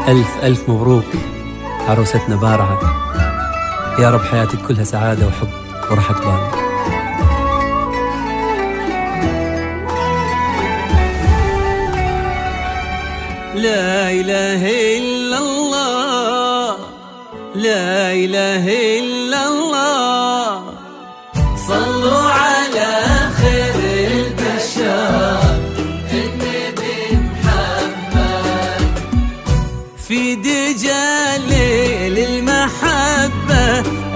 ألف ألف مبروك عروستنا بارعة، يا رب حياتك كلها سعادة وحب وراحة بال. لا إله إلا الله، لا إله إلا الله، صلوا على خير البشر النبي محمد. في دجى ليل المحبة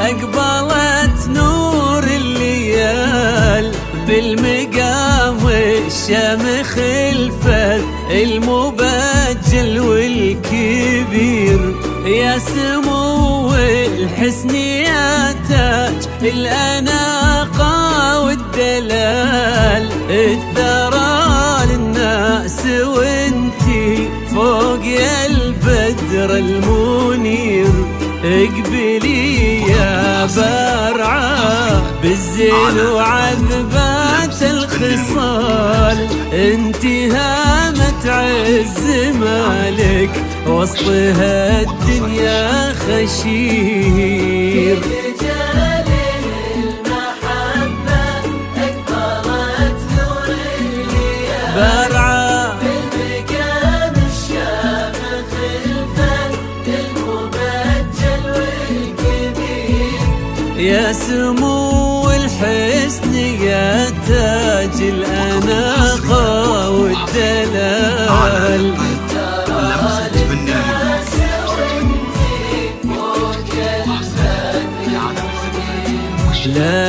أقبلت نور الليال، بالمقام والشمخ الفذ المبجل والكبير، يا سمو الحسن يا تاج الأناقة والدلال، الثرى للناس وانتي فوق يا البدر المنير. اقبلي يا بارعة بالزين وعذبات الخصال، انتي هامة عز مالك وسطها الدنيا خشير. بارعة بالمقام الشامخ الفذ المبجل والكبير، يا سمو الحسن يا تاج الأناقة والدلال، لا